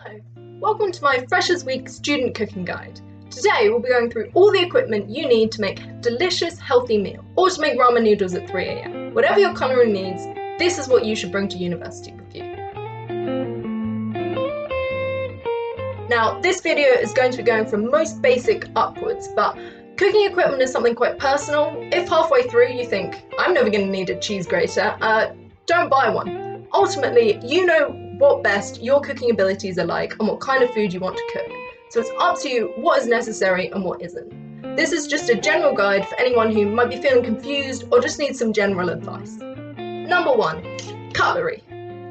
Hello, welcome to my Freshers Week student cooking guide. Today we'll be going through all the equipment you need to make a delicious, healthy meal, or to make ramen noodles at 3 AM. Whatever your culinary needs, this is what you should bring to university with you. Now, this video is going to be going from most basic upwards, but cooking equipment is something quite personal. If halfway through you think, I'm never going to need a cheese grater, don't buy one. Ultimately, you know what best your cooking abilities are like and what kind of food you want to cook. So it's up to you what is necessary and what isn't. This is just a general guide for anyone who might be feeling confused or just needs some general advice. Number 1, cutlery.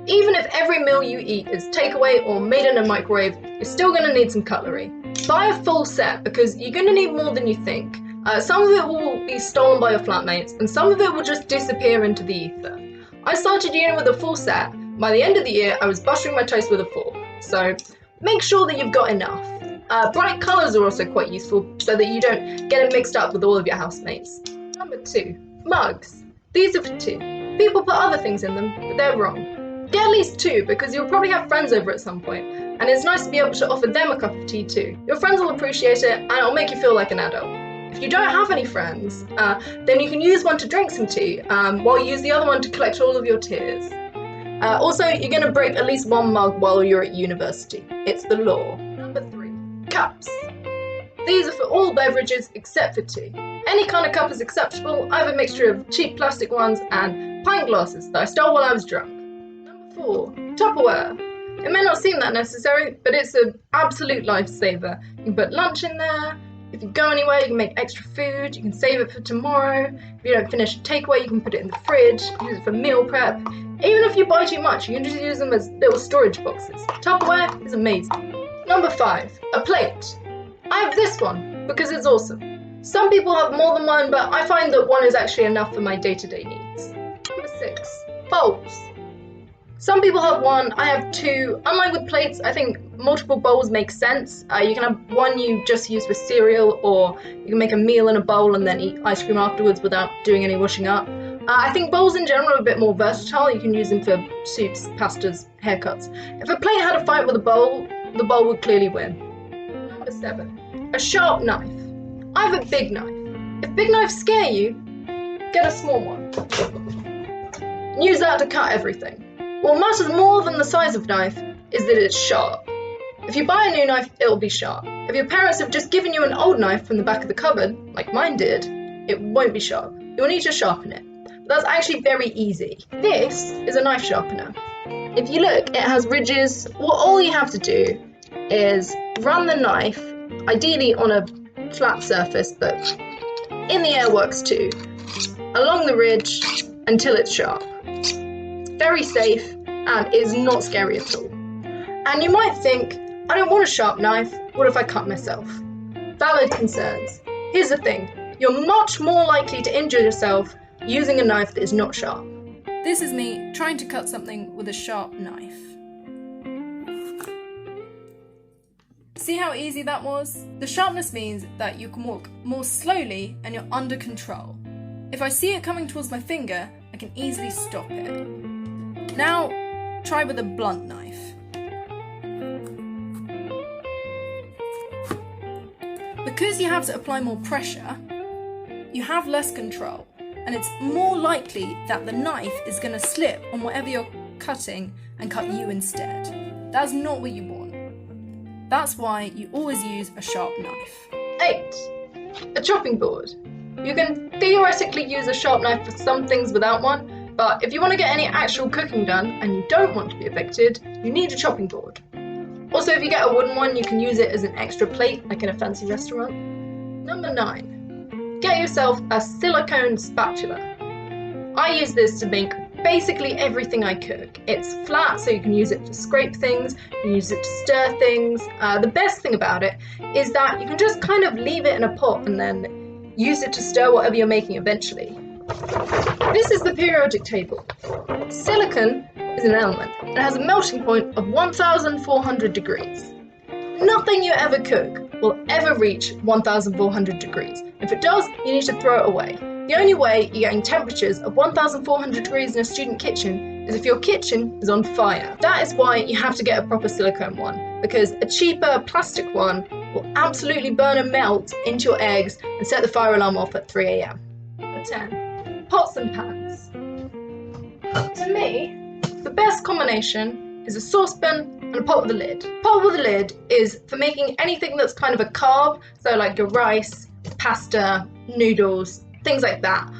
Even if every meal you eat is takeaway or made in a microwave, you're still going to need some cutlery. Buy a full set because you're going to need more than you think. Some of it will be stolen by your flatmates and some of it will just disappear into the ether. I started uni with a full set. By the end of the year, I was buttering my toast with a fork, so make sure that you've got enough. Bright colours are also quite useful so that you don't get it mixed up with all of your housemates. Number 2, mugs. These are for tea. People put other things in them, but they're wrong. Get at least 2 because you'll probably have friends over at some point, and it's nice to be able to offer them a cup of tea too. Your friends will appreciate it and it'll make you feel like an adult. If you don't have any friends, then you can use one to drink some tea, while you use the other one to collect all of your tears. Also, you're going to break at least 1 mug while you're at university. It's the law. Number 3, cups. These are for all beverages except for tea. Any kind of cup is acceptable. I have a mixture of cheap plastic ones and pint glasses that I stole while I was drunk. Number 4, Tupperware. It may not seem that necessary, but it's an absolute lifesaver. You can put lunch in there. If you go anywhere, you can make extra food, you can save it for tomorrow. If you don't finish a takeaway, you can put it in the fridge, use it for meal prep. Even if you buy too much, you can just use them as little storage boxes. Tupperware is amazing. Number 5, a plate. I have this one because it's awesome. Some people have more than one, but I find that one is actually enough for my day-to-day needs. Number 6, bowls. Some people have 1, I have 2. Unlike with plates, I think multiple bowls make sense. You can have one you just use for cereal, or you can make a meal in a bowl and then eat ice cream afterwards without doing any washing up. I think bowls in general are a bit more versatile. You can use them for soups, pastas, haircuts. If a plate had a fight with a bowl, the bowl would clearly win. Number 7, a sharp knife. I have a big knife. If big knives scare you, get a small one. And use that to cut everything. What matters more than the size of knife is that it's sharp. If you buy a new knife, it'll be sharp. If your parents have just given you an old knife from the back of the cupboard, like mine did, it won't be sharp. You'll need to sharpen it. But that's actually very easy. This is a knife sharpener. If you look, it has ridges. All you have to do is run the knife, ideally on a flat surface, but in the air works too, along the ridge until it's sharp. Very safe and is not scary at all. And you might think, I don't want a sharp knife, what if I cut myself? Valid concerns. Here's the thing, you're much more likely to injure yourself using a knife that is not sharp. This is me trying to cut something with a sharp knife. See how easy that was? The sharpness means that you can walk more slowly and you're under control. If I see it coming towards my finger, I can easily stop it. Now, try with a blunt knife. Because you have to apply more pressure, you have less control, and it's more likely that the knife is going to slip on whatever you're cutting and cut you instead. That's not what you want. That's why you always use a sharp knife. 8, a chopping board. You can theoretically use a sharp knife for some things without one, but if you want to get any actual cooking done and you don't want to be evicted, you need a chopping board. Also, if you get a wooden one, you can use it as an extra plate, like in a fancy restaurant. Number 9, get yourself a silicone spatula. I use this to make basically everything I cook. It's flat, so you can use it to scrape things, you can use it to stir things. The best thing about it is that you can just kind of leave it in a pot and then use it to stir whatever you're making eventually. This is the periodic table. Silicon is an element. It has a melting point of 1,400 degrees. Nothing you ever cook will ever reach 1,400 degrees. If it does, you need to throw it away. The only way you're getting temperatures of 1,400 degrees in a student kitchen is if your kitchen is on fire. That is why you have to get a proper silicone one, because a cheaper plastic one will absolutely burn and melt into your eggs and set the fire alarm off at 3 a.m. Number 10. Pots and pans. To me, the best combination is a saucepan and a pot with a lid. Pot with a lid is for making anything that's kind of a carb, so like your rice, pasta, noodles, things like that.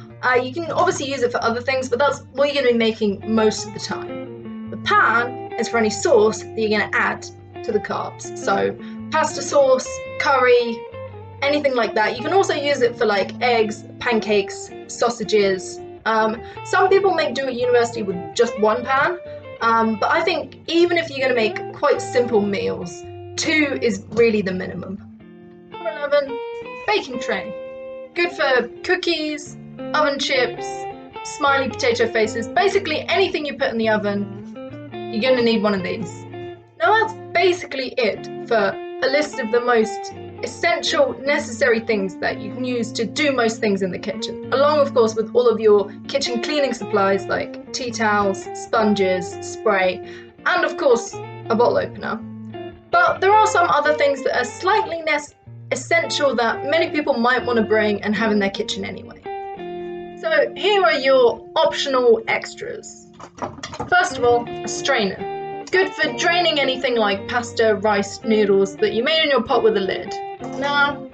You can obviously use it for other things, but that's what you're going to be making most of the time. The pan is for any sauce that you're going to add to the carbs. So pasta sauce, curry, anything like that. You can also use it for like eggs, pancakes, sausages. Some people make do at university with just one pan, but I think even if you're going to make quite simple meals, 2 is really the minimum. Number 11, baking tray. Good for cookies, oven chips, smiley potato faces, basically anything you put in the oven, you're going to need one of these. Now that's basically it for a list of the most essential, necessary things that you can use to do most things in the kitchen, along of course with all of your kitchen cleaning supplies like tea towels, sponges, spray, and of course a bottle opener. But there are some other things that are slightly less essential that many people might want to bring and have in their kitchen anyway. So here are your optional extras. First of all, a strainer. Good for draining anything like pasta, rice, noodles that you made in your pot with a lid. Now,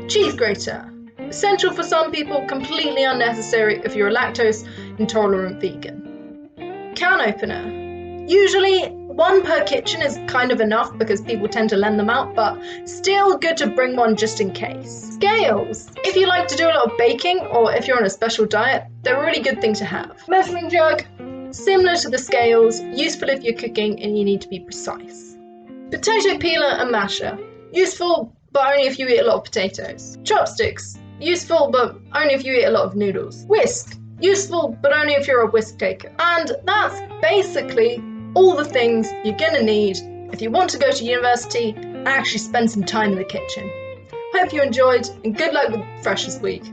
cheese grater. Essential for some people, completely unnecessary if you're a lactose intolerant vegan. Can opener. Usually 1 per kitchen is kind of enough because people tend to lend them out, but still good to bring one just in case. Scales. If you like to do a lot of baking or if you're on a special diet, they're a really good thing to have. Measuring jug. Similar to the scales, useful if you're cooking and you need to be precise. Potato peeler and masher. Useful, but only if you eat a lot of potatoes. Chopsticks. Useful, but only if you eat a lot of noodles. Whisk. Useful, but only if you're a whisk taker. And that's basically all the things you're gonna need if you want to go to university and actually spend some time in the kitchen. Hope you enjoyed, and good luck with Fresh this week.